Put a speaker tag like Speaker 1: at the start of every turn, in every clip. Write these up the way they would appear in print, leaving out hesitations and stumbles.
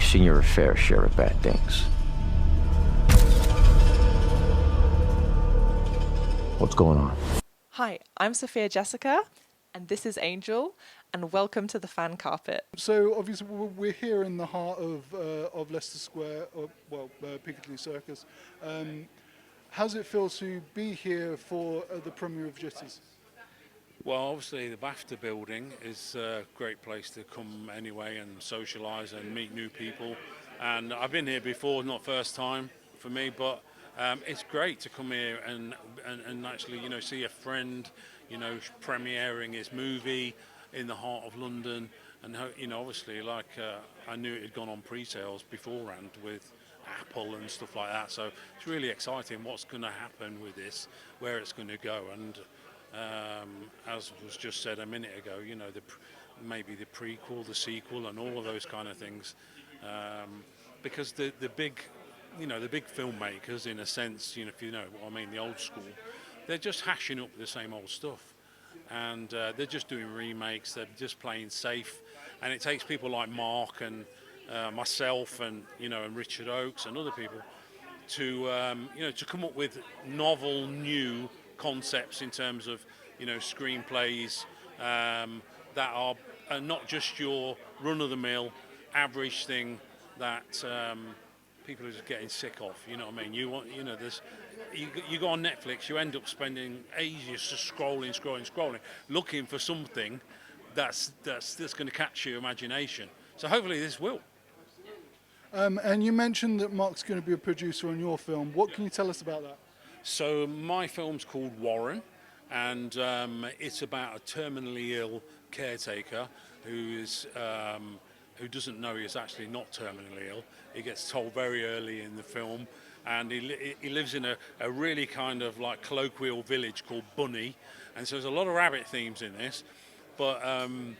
Speaker 1: seen your fair share of bad things. What's going on?
Speaker 2: Hi, I'm Sophia Jessica, and this is Angel, and welcome to the fan carpet.
Speaker 3: So obviously we're here in the heart of Leicester Square, Piccadilly Circus. How does it feel to be here for the premiere of Jitters?
Speaker 4: Well, obviously the BAFTA building is a great place to come anyway and socialise and meet new people. And I've been here before, not first time for me, but it's great to come here and actually, see a friend, premiering his movie in the heart of London. And, obviously, I knew it had gone on pre-sales beforehand with Apple and stuff like that. So it's really exciting what's going to happen with this, where it's going to go. And as was just said a minute ago, maybe the prequel, the sequel, and all of those kind of things, because the big filmmakers, in a sense, if you know what I mean, the old school, they're just hashing up the same old stuff, and they're just doing remakes. They're just playing safe, and it takes people like Marc and myself and and Richard Oakes and other people to come up with novel, new concepts in terms of screenplays that are not just your run-of-the-mill average thing that people are just getting sick of. You know what I mean? You go on Netflix, you end up spending ages just scrolling, looking for something that's going to catch your imagination. So hopefully this will.
Speaker 3: And you mentioned that Marc's going to be a producer on your film. What can you tell us about that?
Speaker 4: So my film's called Warren, and it's about a terminally ill caretaker who doesn't know he's actually not terminally ill. He gets told very early in the film, and he lives in a really kind of like colloquial village called Bunny, and so there's a lot of rabbit themes in this, but and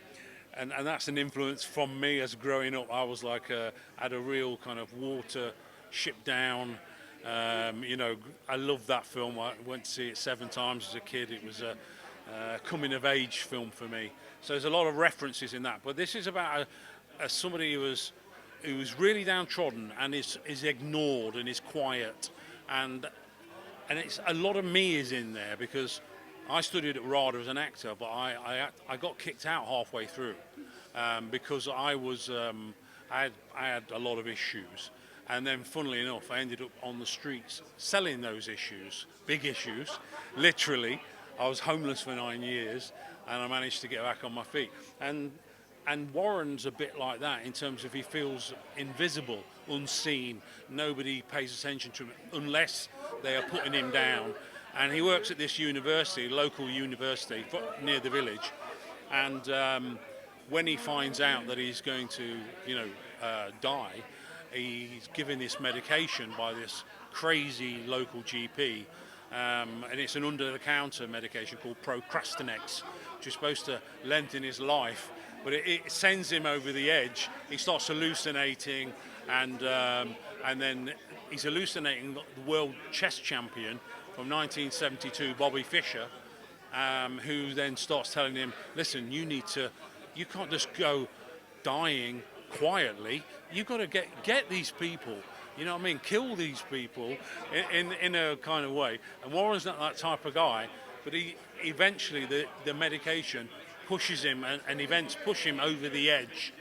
Speaker 4: that's an influence from me as growing up. I was had a real kind of water ship down. I loved that film. I went to see it 7 times as a kid. It was a coming of age film for me. So there's a lot of references in that. But this is about somebody who was really downtrodden and is ignored and is quiet, and it's a lot of me is in there, because I studied at RADA as an actor, but I got kicked out halfway through because I had a lot of issues. And then, funnily enough, I ended up on the streets selling those issues, big issues, literally. I was homeless for 9 years, and I managed to get back on my feet. And Warren's a bit like that in terms of he feels invisible, unseen. Nobody pays attention to him unless they are putting him down. And he works at this university, local university, near the village. And when he finds out that he's going to, die, he's given this medication by this crazy local GP, and it's an under-the-counter medication called Procrastinex, which is supposed to lengthen his life, but it sends him over the edge. He starts hallucinating, and then he's hallucinating the world chess champion from 1972, Bobby Fischer, who then starts telling him, listen, you can't just go dying quietly. You've got to get these people, kill these people in a kind of way. And Warren's not that type of guy, but he eventually the medication pushes him, and events push him over the edge,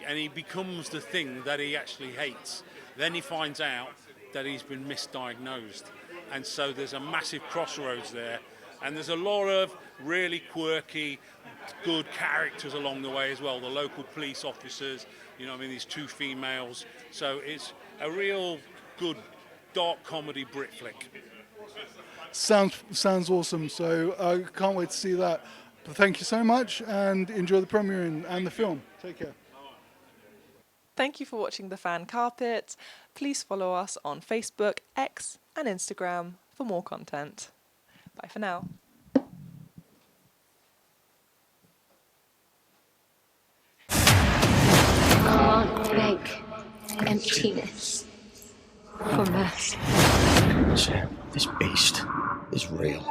Speaker 4: and he becomes the thing that he actually hates. Then he finds out that he's been misdiagnosed, and so there's a massive crossroads there, and there's a lot of really quirky, good characters along the way as well. The local police officers, these 2 females. So it's a real good dark comedy Brit flick.
Speaker 3: Sounds awesome. So I can't wait to see that. But thank you so much, and enjoy the premiere and the film. Take care.
Speaker 2: Thank you for watching the fan carpet. Please follow us on Facebook, X, and Instagram for more content. Bye for now.
Speaker 5: Can't beg emptiness for mercy.
Speaker 1: Sam, this beast is real.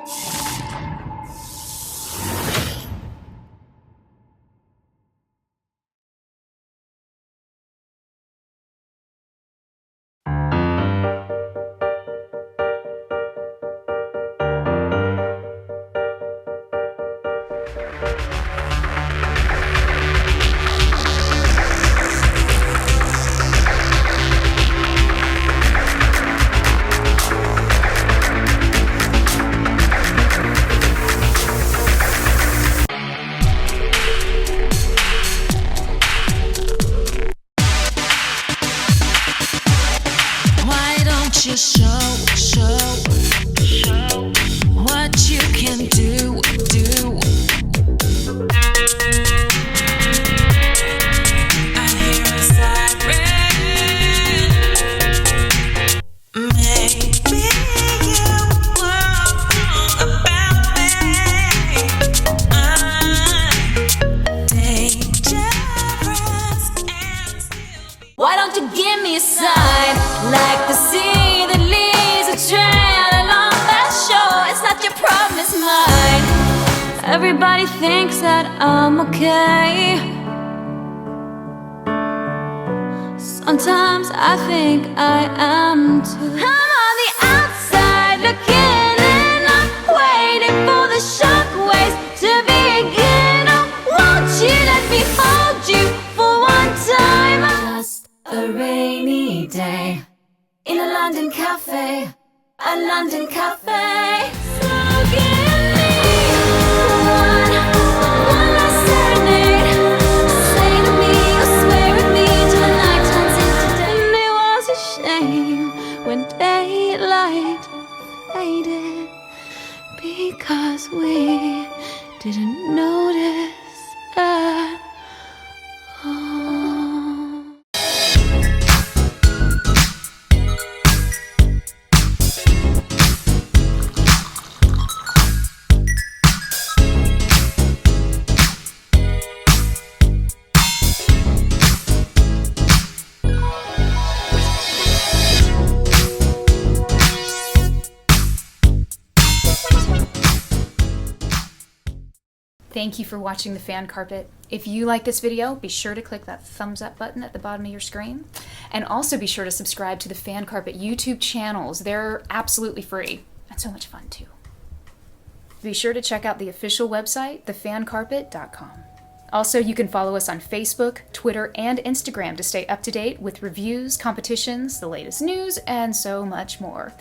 Speaker 5: time is mine. Everybody thinks that I'm okay. Sometimes I think I am too. I'm on the outside looking in. I'm waiting for the shockwaves to begin. Oh, won't you let me hold you for one time? Just a rainy day in a London cafe, a London cafe. So give me one last serenade. Say to me or swear at me till the night turns into day. And it was a shame when daylight faded, because we didn't notice at all.
Speaker 6: Thank you for watching The Fan Carpet. If you like this video, be sure to click that thumbs up button at the bottom of your screen. And also be sure to subscribe to the Fan Carpet YouTube channels. They're absolutely free and so much fun too. Be sure to check out the official website, thefancarpet.com. Also, you can follow us on Facebook, Twitter, and Instagram to stay up to date with reviews, competitions, the latest news, and so much more.